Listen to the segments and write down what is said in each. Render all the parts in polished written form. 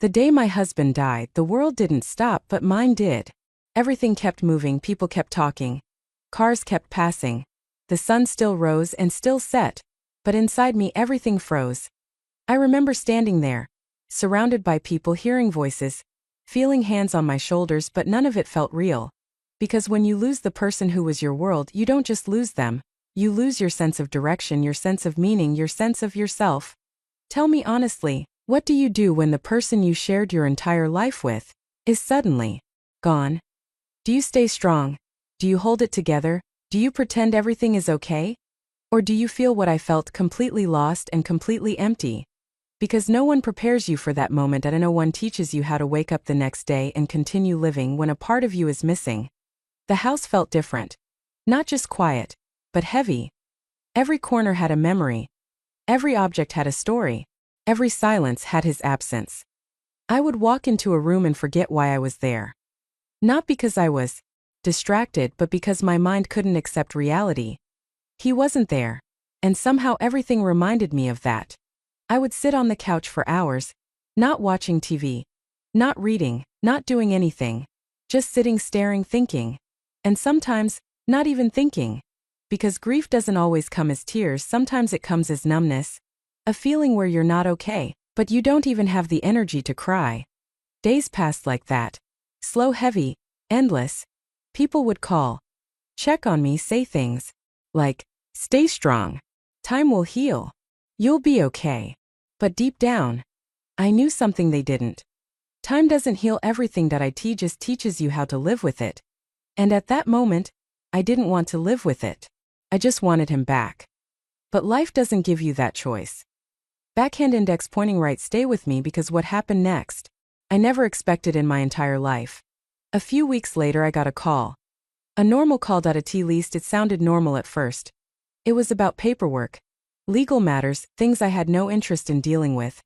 The day my husband died, the world didn't stop, but mine did. Everything kept moving, people kept talking. Cars kept passing. The sun still rose and still set, but inside me everything froze. I remember standing there, surrounded by people, hearing voices, feeling hands on my shoulders, but none of it felt real. Because when you lose the person who was your world, you don't just lose them, you lose your sense of direction, your sense of meaning, your sense of yourself. Tell me honestly, what do you do when the person you shared your entire life with is suddenly gone? Do you stay strong? Do you hold it together? Do you pretend everything is okay? Or do you feel what I felt, completely lost and completely empty? Because no one prepares you for that moment, and no one teaches you how to wake up the next day and continue living when a part of you is missing. The house felt different. Not just quiet, but heavy. Every corner had a memory. Every object had a story. Every silence had his absence. I would walk into a room and forget why I was there. Not because I was distracted, but because my mind couldn't accept reality. He wasn't there, and somehow everything reminded me of that. I would sit on the couch for hours, not watching TV, not reading, not doing anything, just sitting, staring, thinking. And sometimes, not even thinking. Because grief doesn't always come as tears, sometimes it comes as numbness. A feeling where you're not okay, but you don't even have the energy to cry. Days passed like that. Slow, heavy, endless. People would call, check on me, say things like, stay strong. Time will heal. You'll be okay. But deep down, I knew something they didn't. Time doesn't heal everything, that it just teaches you how to live with it. And at that moment, I didn't want to live with it. I just wanted him back. But life doesn't give you that choice. Backhand index pointing right, stay with me, because what happened next, I never expected in my entire life. A few weeks later I got a call. A normal call. At least it sounded normal at first. It was about paperwork, legal matters, things I had no interest in dealing with.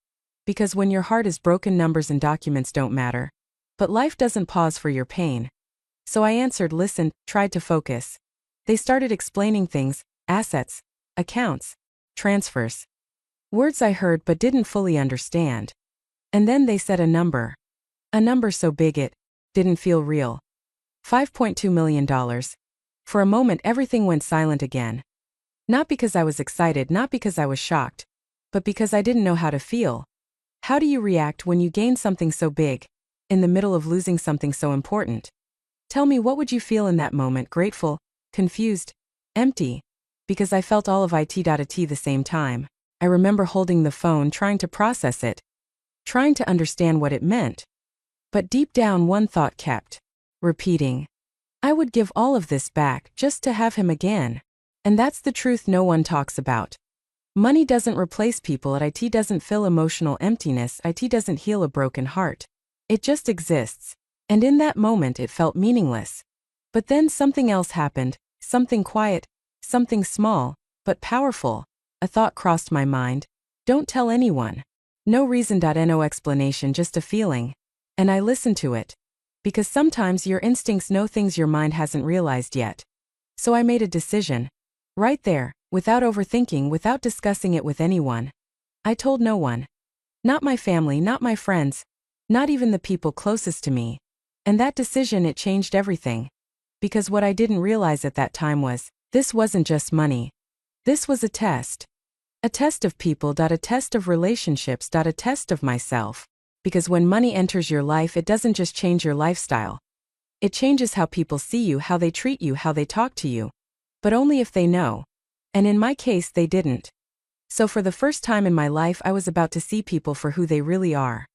Because when your heart is broken, numbers and documents don't matter. But life doesn't pause for your pain. So I answered, listened, tried to focus. They started explaining things, assets, accounts, transfers. Words I heard but didn't fully understand. And then they said a number. A number so big it didn't feel real. $5.2 million. For a moment everything went silent again. Not because I was excited, not because I was shocked, but because I didn't know how to feel. How do you react when you gain something so big, in the middle of losing something so important? Tell me, what would you feel in that moment? Grateful, confused, empty? Because I felt all of it at the same time. I remember holding the phone, trying to process it, trying to understand what it meant. But deep down one thought kept repeating. I would give all of this back just to have him again. And that's the truth no one talks about. Money doesn't replace people, it doesn't fill emotional emptiness, it doesn't heal a broken heart. It just exists. And in that moment it felt meaningless. But then something else happened, something quiet, something small, but powerful. A thought crossed my mind. Don't tell anyone. No reason. No explanation, just a feeling. And I listened to it. Because sometimes your instincts know things your mind hasn't realized yet. So I made a decision. Right there, without overthinking, without discussing it with anyone. I told no one. Not my family, not my friends, not even the people closest to me. And that decision, it changed everything. Because what I didn't realize at that time was, this wasn't just money. This was a test. A test of people. A test of relationships. A test of myself. Because when money enters your life, it doesn't just change your lifestyle. It changes how people see you, how they treat you, how they talk to you. But only if they know. And in my case, they didn't. So for the first time in my life, I was about to see people for who they really are.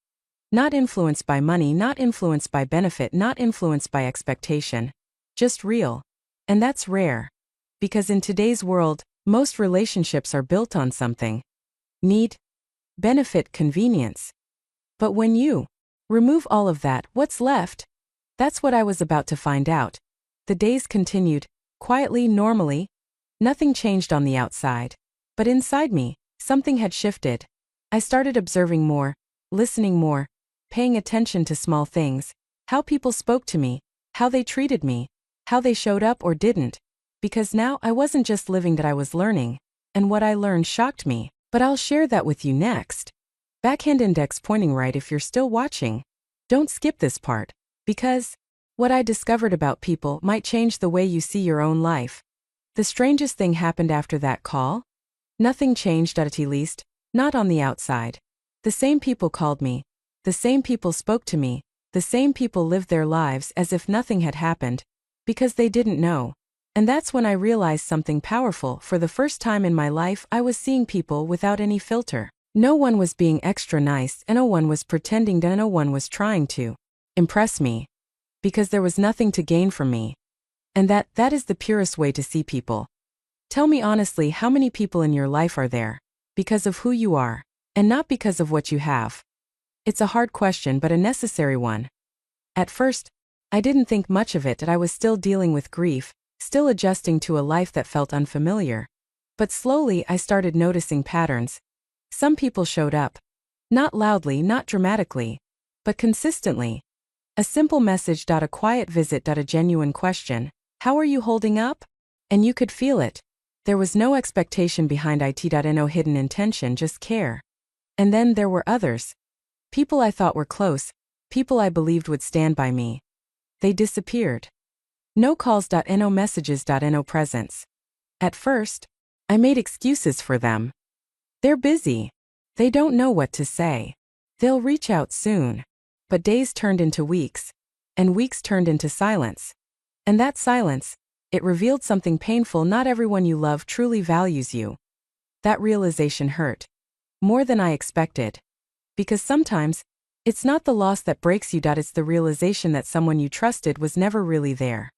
Not influenced by money, not influenced by benefit, not influenced by expectation. Just real. And that's rare. Because in today's world, most relationships are built on something. Need, benefit, convenience. But when you remove all of that, what's left? That's what I was about to find out. The days continued, quietly, normally. Nothing changed on the outside. But inside me, something had shifted. I started observing more, listening more, paying attention to small things. How people spoke to me, how they treated me, how they showed up or didn't. Because now I wasn't just living, I was learning. And what I learned shocked me. But I'll share that with you next. Backhand index pointing right if you're still watching. Don't skip this part. Because what I discovered about people might change the way you see your own life. The strangest thing happened after that call. Nothing changed at least, not on the outside. The same people called me. The same people spoke to me. The same people lived their lives as if nothing had happened. Because they didn't know. And that's when I realized something powerful. For the first time in my life, I was seeing people without any filter. No one was being extra nice, and no one was pretending, and no one was trying to impress me. Because there was nothing to gain from me. And that is the purest way to see people. Tell me honestly, how many people in your life are there because of who you are, and not because of what you have? It's a hard question, but a necessary one. At first, I didn't think much of it, and I was still dealing with grief, still adjusting to a life that felt unfamiliar. But slowly I started noticing patterns. Some people showed up. Not loudly, not dramatically, but consistently. A simple message, a quiet visit, a genuine question. How are you holding up? And you could feel it. There was no expectation behind it, no hidden intention, just care. And then there were others. People I thought were close, people I believed would stand by me. They disappeared. No calls, no messages, no presence. At first, I made excuses for them. They're busy. They don't know what to say. They'll reach out soon. But days turned into weeks. And weeks turned into silence. And that silence, it revealed something painful. Not everyone you love truly values you. That realization hurt. More than I expected. Because sometimes, it's not the loss that breaks you, it's the realization that someone you trusted was never really there.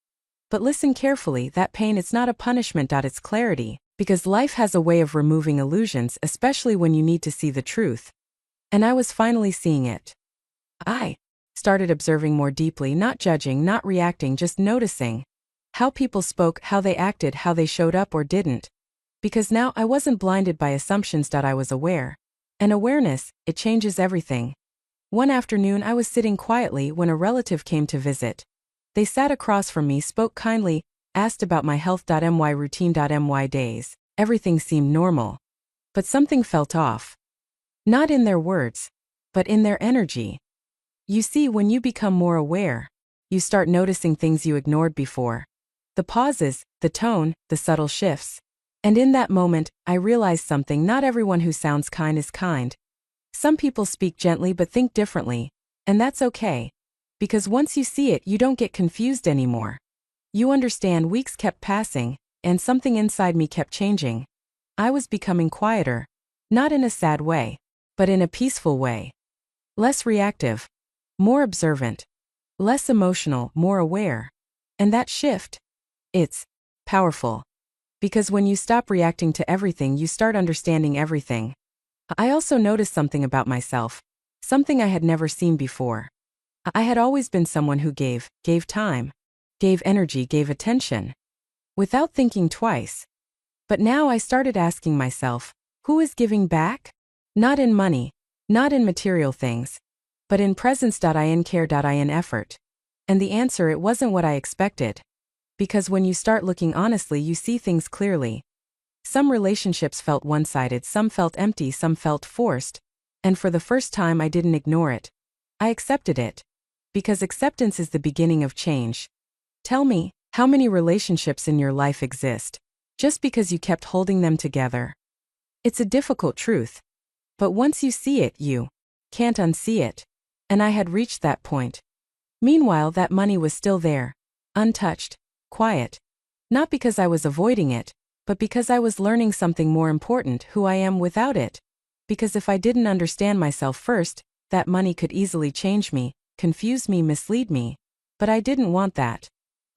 But listen carefully, that pain is not a punishment, it's clarity. Because life has a way of removing illusions, especially when you need to see the truth. And I was finally seeing it. I started observing more deeply, not judging, not reacting, just noticing. How people spoke, how they acted, how they showed up or didn't. Because now I wasn't blinded by assumptions, I was aware. And awareness, it changes everything. One afternoon I was sitting quietly when a relative came to visit. They sat across from me, spoke kindly, asked about my health. My routine. My days. Everything seemed normal. But something felt off. Not in their words, but in their energy. You see, when you become more aware, you start noticing things you ignored before. The pauses, the tone, the subtle shifts. And in that moment, I realized something. Not everyone who sounds kind is kind. Some people speak gently but think differently. And that's okay. Because once you see it, you don't get confused anymore. You understand. Weeks kept passing, and something inside me kept changing. I was becoming quieter. Not in a sad way, but in a peaceful way. Less reactive. More observant. Less emotional, more aware. And that shift, it's powerful. Because when you stop reacting to everything, you start understanding everything. I also noticed something about myself. Something I had never seen before. I had always been someone who gave time. Gave energy, gave attention. Without thinking twice. But now I started asking myself, who is giving back? Not in money, not in material things, but in presence. In care. In effort. And the answer, it wasn't what I expected. Because when you start looking honestly, you see things clearly. Some relationships felt one-sided, some felt empty, some felt forced. And for the first time I didn't ignore it. I accepted it. Because acceptance is the beginning of change. Tell me, how many relationships in your life exist just because you kept holding them together? It's a difficult truth. But once you see it, you can't unsee it. And I had reached that point. Meanwhile, that money was still there, untouched, quiet. Not because I was avoiding it, but because I was learning something more important: who I am without it. Because if I didn't understand myself first, that money could easily change me, confuse me, mislead me. But I didn't want that.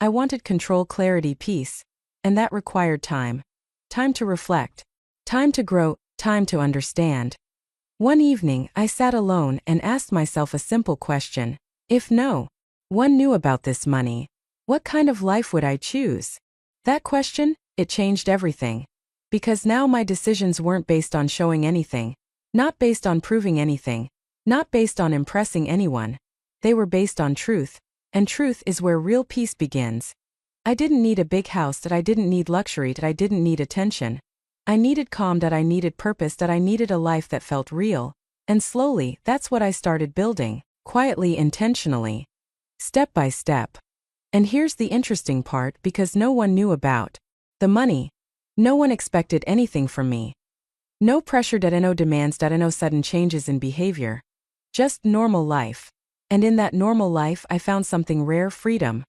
I wanted control, clarity, peace. And that required time. Time to reflect. Time to grow. Time to understand. One evening, I sat alone and asked myself a simple question. If no one knew about this money, what kind of life would I choose? That question, it changed everything. Because now my decisions weren't based on showing anything. Not based on proving anything. Not based on impressing anyone. They were based on truth. And truth is where real peace begins. I didn't need a big house, that I didn't need luxury, that I didn't need attention. I needed calm, that I needed purpose, that I needed a life that felt real. And slowly, that's what I started building, quietly, intentionally, step by step. And here's the interesting part, because no one knew about the money. No one expected anything from me. No pressure, no demands, no sudden changes in behavior. Just normal life. And in that normal life, I found something rare: freedom.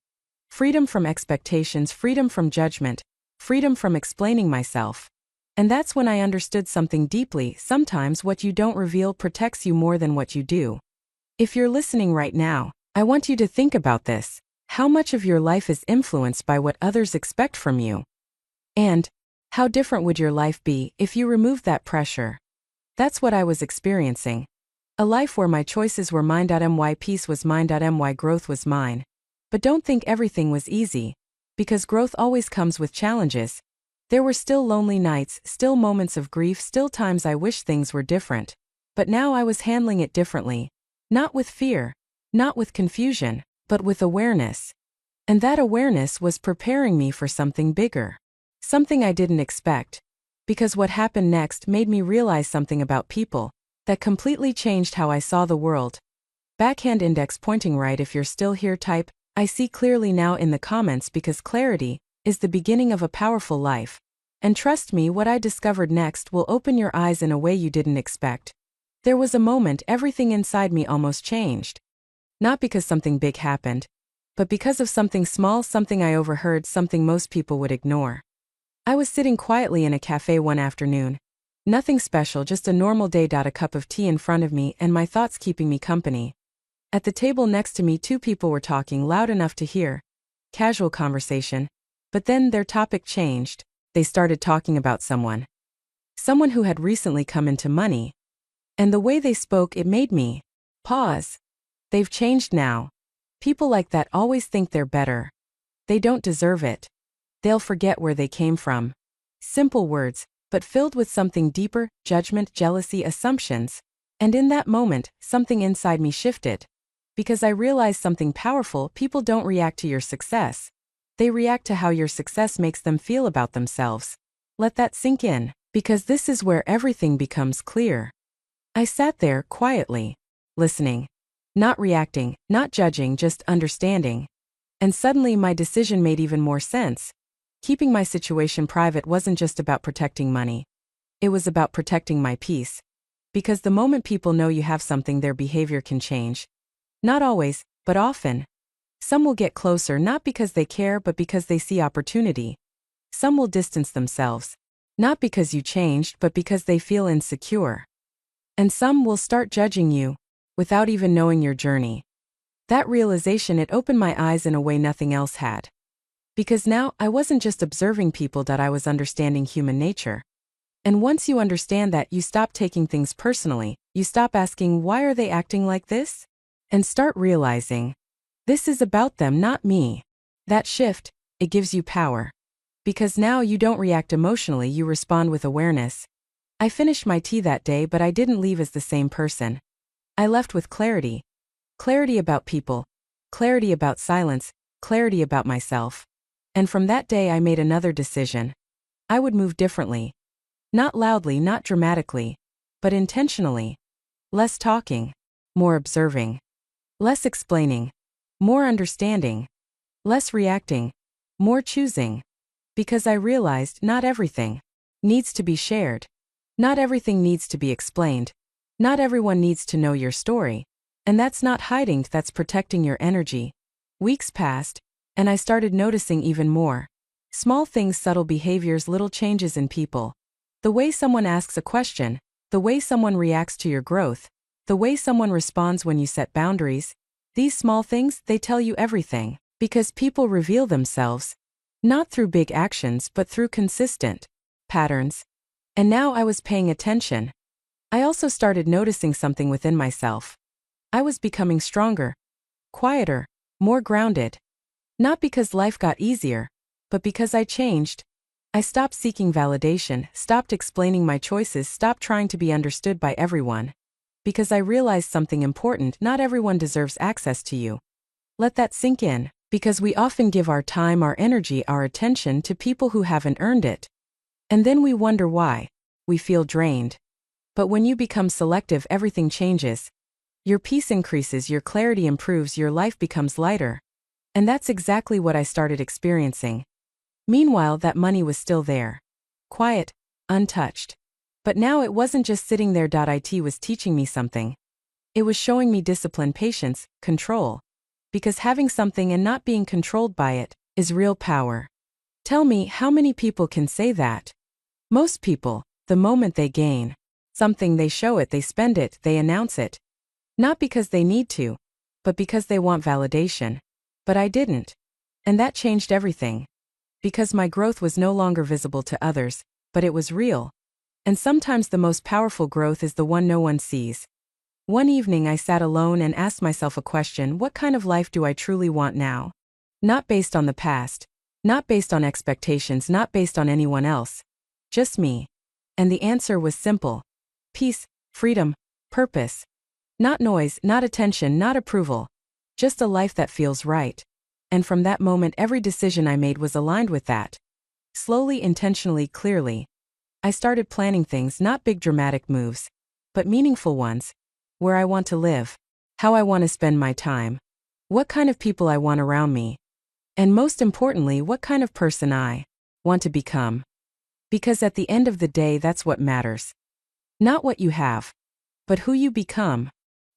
Freedom from expectations, freedom from judgment, freedom from explaining myself. And that's when I understood something deeply: sometimes what you don't reveal protects you more than what you do. If you're listening right now, I want you to think about this. How much of your life is influenced by what others expect from you? And how different would your life be if you removed that pressure? That's what I was experiencing. A life where my choices were mine. My peace was mine. My growth was mine. But don't think everything was easy, because growth always comes with challenges. There were still lonely nights, still moments of grief, still times I wish things were different. But now I was handling it differently. Not with fear, not with confusion, but with awareness. And that awareness was preparing me for something bigger. Something I didn't expect. Because what happened next made me realize something about people that completely changed how I saw the world. Backhand index pointing right. If you're still here, type "I see clearly" now in the comments, because clarity is the beginning of a powerful life. And trust me, what I discovered next will open your eyes in a way you didn't expect. There was a moment everything inside me almost changed. Not because something big happened, but because of something small, something I overheard, something most people would ignore. I was sitting quietly in a cafe one afternoon. Nothing special, just a normal day. A cup of tea in front of me and my thoughts keeping me company. At the table next to me, two people were talking loud enough to hear. Casual conversation. But then their topic changed. They started talking about someone. Someone who had recently come into money. And the way they spoke, it made me pause. They've changed now. People like that always think they're better. They don't deserve it. They'll forget where they came from. Simple words, but filled with something deeper: judgment, jealousy, assumptions. And in that moment, something inside me shifted. Because I realized something powerful: people don't react to your success. They react to how your success makes them feel about themselves. Let that sink in, because this is where everything becomes clear. I sat there quietly, listening. Not reacting, not judging, just understanding. And suddenly my decision made even more sense. Keeping my situation private wasn't just about protecting money. It was about protecting my peace. Because the moment people know you have something, their behavior can change. Not always, but often. Some will get closer, not because they care, but because they see opportunity. Some will distance themselves. Not because you changed, but because they feel insecure. And some will start judging you, without even knowing your journey. That realization, it opened my eyes in a way nothing else had. Because now, I wasn't just observing people, I was understanding human nature. And once you understand that, you stop taking things personally, you stop asking, why are they acting like this? And start realizing, this is about them, not me. That shift, it gives you power. Because now you don't react emotionally, you respond with awareness. I finished my tea that day, but I didn't leave as the same person. I left with clarity. Clarity about people. Clarity about silence. Clarity about myself. And from that day I made another decision. I would move differently. Not loudly, not dramatically, but intentionally. Less talking, more observing. Less explaining, more understanding. Less reacting, more choosing. Because I realized not everything needs to be shared. Not everything needs to be explained. Not everyone needs to know your story. And that's not hiding, that's protecting your energy. Weeks passed, and I started noticing even more. Small things, subtle behaviors, little changes in people. The way someone asks a question, the way someone reacts to your growth, the way someone responds when you set boundaries. These small things, they tell you everything. Because people reveal themselves, not through big actions, but through consistent patterns. And now I was paying attention. I also started noticing something within myself. I was becoming stronger, quieter, more grounded. Not because life got easier, but because I changed. I stopped seeking validation, stopped explaining my choices, stopped trying to be understood by everyone. Because I realized something important: not everyone deserves access to you. Let that sink in, because we often give our time, our energy, our attention to people who haven't earned it. And then we wonder why. We feel drained. But when you become selective, everything changes. Your peace increases, your clarity improves, your life becomes lighter. And that's exactly what I started experiencing. Meanwhile, that money was still there. Quiet, untouched. But now it wasn't just sitting there. It was teaching me something. It was showing me discipline, patience, control. Because having something and not being controlled by it is real power. Tell me, how many people can say that? Most people, the moment they gain something, they show it, they spend it, they announce it. Not because they need to, but because they want validation. But I didn't. And that changed everything. Because my growth was no longer visible to others, but it was real. And sometimes the most powerful growth is the one no one sees. One evening I sat alone and asked myself a question: what kind of life do I truly want now? Not based on the past, not based on expectations, not based on anyone else. Just me. And the answer was simple. Peace, freedom, purpose. Not noise, not attention, not approval. Just a life that feels right. And from that moment, every decision I made was aligned with that. Slowly, intentionally, clearly. I started planning things, not big dramatic moves, but meaningful ones. Where I want to live. How I want to spend my time. What kind of people I want around me. And most importantly, what kind of person I want to become. Because at the end of the day, that's what matters. Not what you have, but who you become.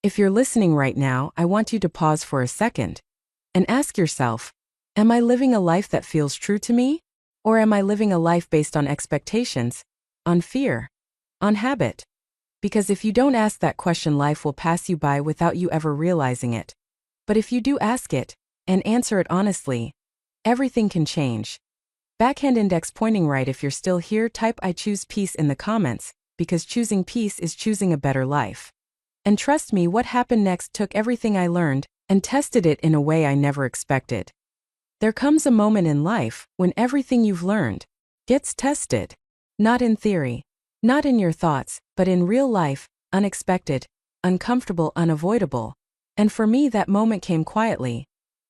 If you're listening right now, I want you to pause for a second and ask yourself, am I living a life that feels true to me? Or am I living a life based on expectations, on fear, on habit? Because if you don't ask that question, life will pass you by without you ever realizing it. But if you do ask it, and answer it honestly, everything can change. Backhand index pointing right. If you're still here, type I choose peace in the comments, because choosing peace is choosing a better life. And trust me, what happened next took everything I learned and tested it in a way I never expected. There comes a moment in life when everything you've learned gets tested. Not in theory, not in your thoughts, but in real life, unexpected, uncomfortable, unavoidable. And for me, that moment came quietly.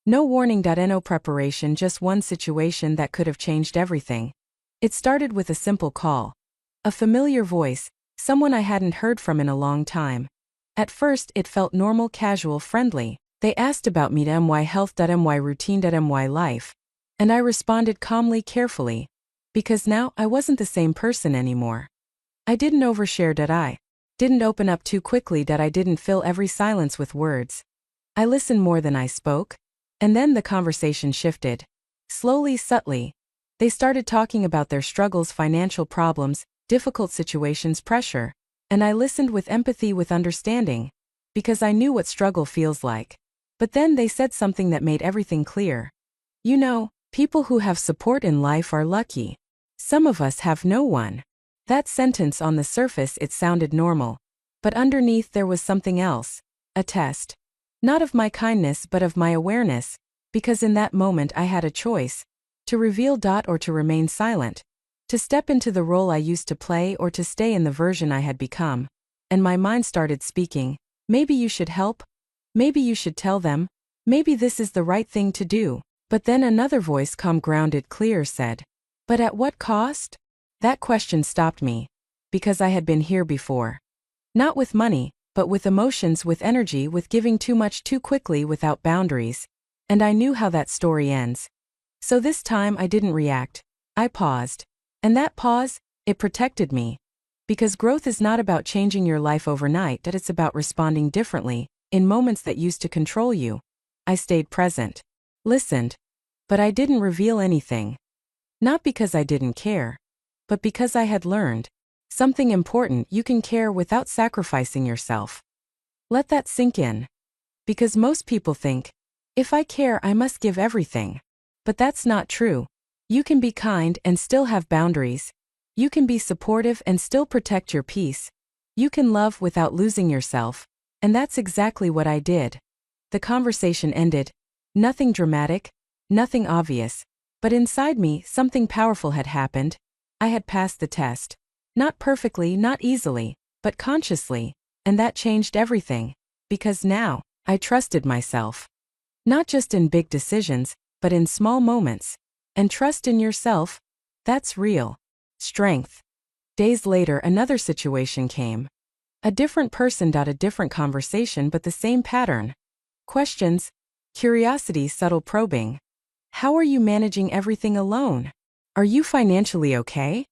No warning. No preparation, just one situation that could have changed everything. It started with a simple call. A familiar voice, someone I hadn't heard from in a long time. At first, it felt normal, casual, friendly. They asked about me, my health, my routine, my life. And I responded calmly, carefully. Because now, I wasn't the same person anymore. I didn't overshare. I didn't open up too quickly. I didn't fill every silence with words. I listened more than I spoke. And then the conversation shifted. Slowly, subtly. They started talking about their struggles, financial problems, difficult situations, pressure. And I listened with empathy, with understanding. Because I knew what struggle feels like. But then they said something that made everything clear. You know, people who have support in life are lucky. Some of us have no one. That sentence, on the surface, it sounded normal. But underneath there was something else. A test. Not of my kindness, but of my awareness. Because in that moment I had a choice. To reveal. Or to remain silent. To step into the role I used to play, or to stay in the version I had become. And my mind started speaking. Maybe you should help. Maybe you should tell them. Maybe this is the right thing to do. But then another voice, calm, grounded, clear, said, but at what cost? That question stopped me. Because I had been here before. Not with money, but with emotions, with energy, with giving too much too quickly without boundaries. And I knew how that story ends. So this time I didn't react. I paused. And that pause, it protected me. Because growth is not about changing your life overnight, that it's about responding differently, in moments that used to control you. I stayed present. Listened. But I didn't reveal anything. Not because I didn't care. But because I had learned. Something important: you can care without sacrificing yourself. Let that sink in. Because most people think, if I care, I must give everything. But that's not true. You can be kind and still have boundaries. You can be supportive and still protect your peace. You can love without losing yourself. And that's exactly what I did. The conversation ended. Nothing dramatic, nothing obvious. But inside me, something powerful had happened. I had passed the test. Not perfectly, not easily, but consciously. And that changed everything. Because now, I trusted myself. Not just in big decisions, but in small moments. And trust in yourself, that's real strength. Days later, another situation came. A different person. A different conversation, but the same pattern. Questions, curiosity, subtle probing. How are you managing everything alone? Are you financially okay?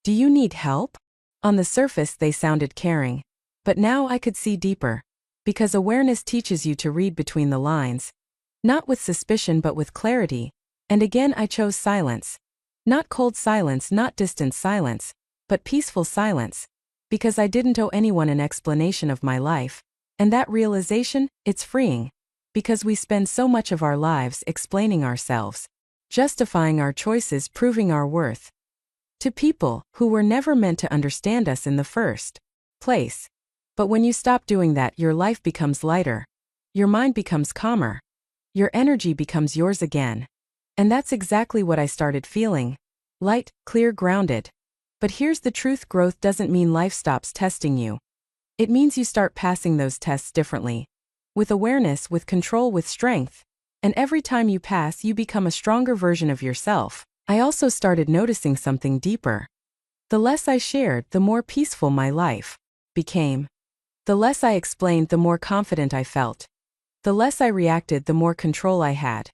Do you need help? On the surface, they sounded caring. But now I could see deeper. Because awareness teaches you to read between the lines. Not with suspicion, but with clarity. And again, I chose silence. Not cold silence, not distant silence, but peaceful silence. Because I didn't owe anyone an explanation of my life. And that realization, it's freeing. Because we spend so much of our lives explaining ourselves, justifying our choices, proving our worth to people who were never meant to understand us in the first place. But when you stop doing that, your life becomes lighter. Your mind becomes calmer. Your energy becomes yours again. And that's exactly what I started feeling. Light, clear, grounded. But here's the truth: growth doesn't mean life stops testing you. It means you start passing those tests differently. With awareness, with control, with strength. And every time you pass, you become a stronger version of yourself. I also started noticing something deeper. The less I shared, the more peaceful my life became. The less I explained, the more confident I felt. The less I reacted, the more control I had.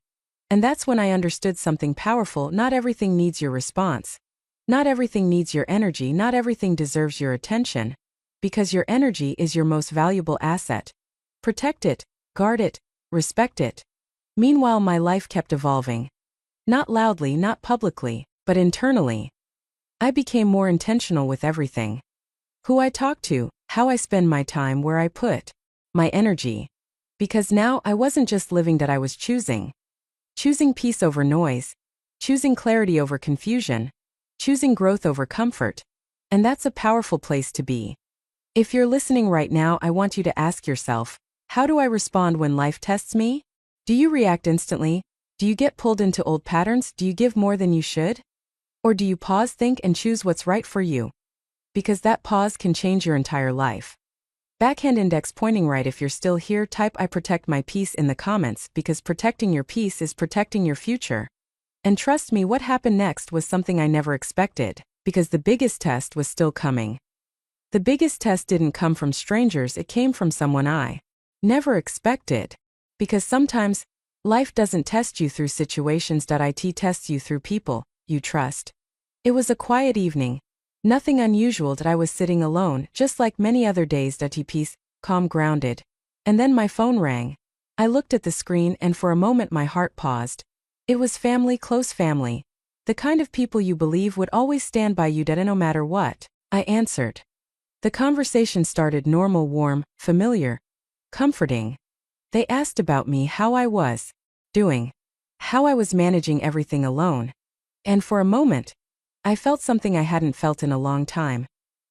And that's when I understood something powerful: not everything needs your response. Not everything needs your energy, not everything deserves your attention. Because your energy is your most valuable asset. Protect it, guard it, respect it. Meanwhile, my life kept evolving. Not loudly, not publicly, but internally. I became more intentional with everything. Who I talk to, how I spend my time, where I put my energy. Because now I wasn't just living, that I was choosing. Choosing peace over noise. Choosing clarity over confusion. Choosing growth over comfort. And that's a powerful place to be. If you're listening right now, I want you to ask yourself, how do I respond when life tests me? Do you react instantly? Do you get pulled into old patterns? Do you give more than you should? Or do you pause, think, and choose what's right for you? Because that pause can change your entire life. Backhand index pointing right. If you're still here, type "I protect my peace" in the comments, because protecting your peace is protecting your future. And trust me, what happened next was something I never expected, because the biggest test was still coming. The biggest test didn't come from strangers, it came from someone I never expected. Because sometimes, life doesn't test you through situations. It tests you through people you trust. It was a quiet evening. Nothing unusual. I was sitting alone, just like many other days. Peace, calm, grounded. And then my phone rang. I looked at the screen, and for a moment my heart paused. It was family, close family. The kind of people you believe would always stand by you no matter what. I answered. The conversation started normal, warm, familiar, comforting. They asked about me, how I was doing, how I was managing everything alone. And for a moment, I felt something I hadn't felt in a long time.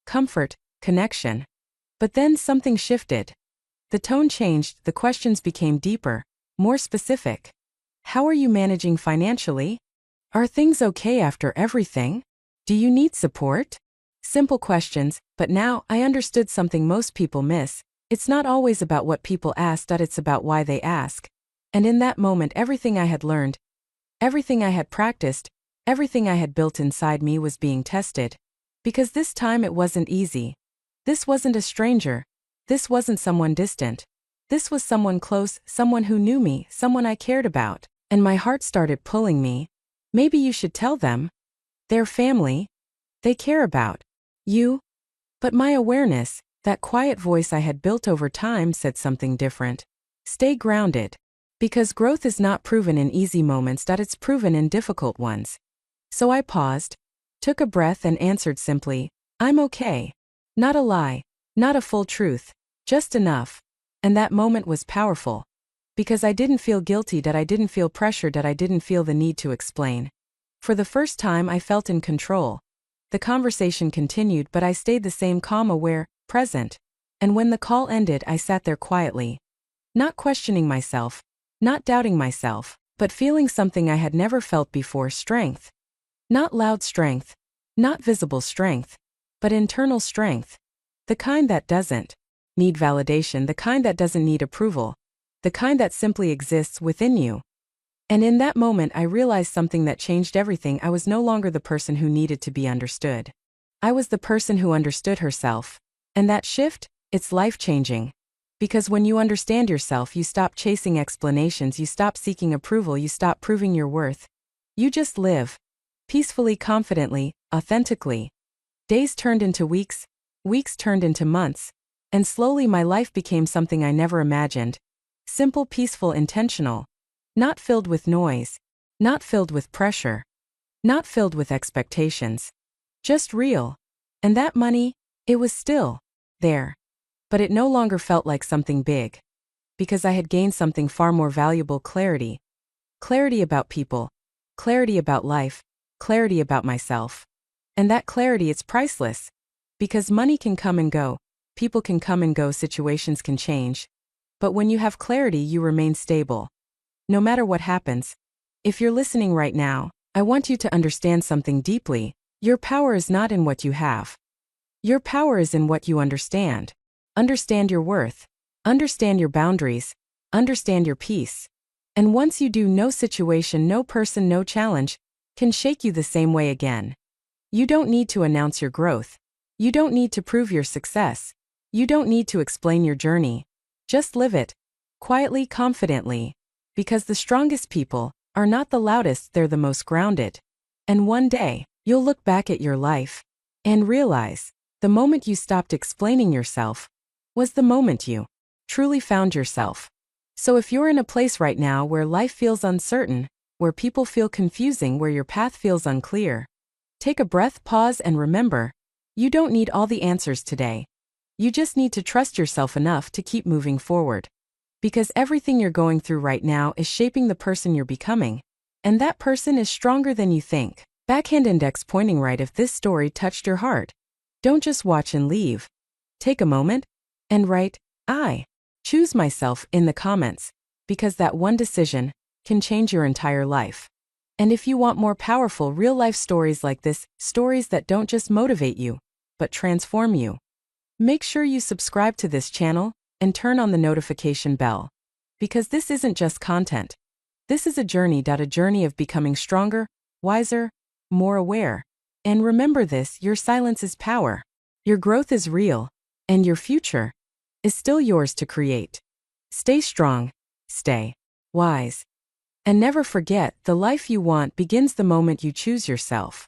Comfort, connection. But then something shifted. The tone changed, the questions became deeper, more specific. How are you managing financially? Are things okay after everything? Do you need support? Simple questions, but now I understood something most people miss. It's not always about what people ask, it's about why they ask. And in that moment, everything I had learned, everything I had practiced, everything I had built inside me was being tested. Because this time it wasn't easy. This wasn't a stranger. This wasn't someone distant. This was someone close, someone who knew me, someone I cared about. And my heart started pulling me. Maybe you should tell them. They're family. They care about you. But my awareness, that quiet voice I had built over time, said something different. Stay grounded. Because growth is not proven in easy moments, it's proven in difficult ones. So I paused, took a breath, and answered simply, I'm okay. Not a lie, not a full truth, just enough. And that moment was powerful. Because I didn't feel guilty, I didn't feel pressured, I didn't feel the need to explain. For the first time, I felt in control. The conversation continued, but I stayed the same, calm, aware, present. And when the call ended, I sat there quietly. Not questioning myself, not doubting myself, but feeling something I had never felt before: strength. Not loud strength, not visible strength, but internal strength. The kind that doesn't need validation, the kind that doesn't need approval, the kind that simply exists within you. And in that moment, I realized something that changed everything. I was no longer the person who needed to be understood. I was the person who understood herself. And that shift, It's life-changing. Because when you understand yourself, you stop chasing explanations, you stop seeking approval, you stop proving your worth. You just live. Peacefully, confidently, authentically. Days turned into weeks, weeks turned into months, and slowly my life became something I never imagined. Simple, peaceful, intentional. Not filled with noise. Not filled with pressure. Not filled with expectations. Just real. And that money, it was still there. But it no longer felt like something big. Because I had gained something far more valuable: clarity. Clarity about people. Clarity about life. Clarity about myself. And that clarity, it's priceless. Because money can come and go. People can come and go, situations can change. But when you have clarity, you remain stable. No matter what happens. If you're listening right now, I want you to understand something deeply. Your power is not in what you have. Your power is in what you understand. Understand your worth. Understand your boundaries. Understand your peace. And once you do, no situation, no person, no challenge can shake you the same way again. You don't need to announce your growth. You don't need to prove your success. You don't need to explain your journey. Just live it. Quietly, confidently. Because the strongest people are not the loudest, they're the most grounded. And one day, you'll look back at your life and realize the moment you stopped explaining yourself was the moment you truly found yourself. So if you're in a place right now where life feels uncertain, where people feel confusing, where your path feels unclear, take a breath, pause, and remember, you don't need all the answers today. You just need to trust yourself enough to keep moving forward. Because everything you're going through right now is shaping the person you're becoming. And that person is stronger than you think. Backhand index pointing right. If this story touched your heart, don't just watch and leave. Take a moment and write, "I choose myself," in the comments. Because that one decision can change your entire life. And if you want more powerful real-life stories like this, stories that don't just motivate you, but transform you, make sure you subscribe to this channel and turn on the notification bell. Because this isn't just content. This is a journey of becoming stronger, wiser, more aware. And remember this: your silence is power. Your growth is real. And your future is still yours to create. Stay strong. Stay wise. And never forget, the life you want begins the moment you choose yourself.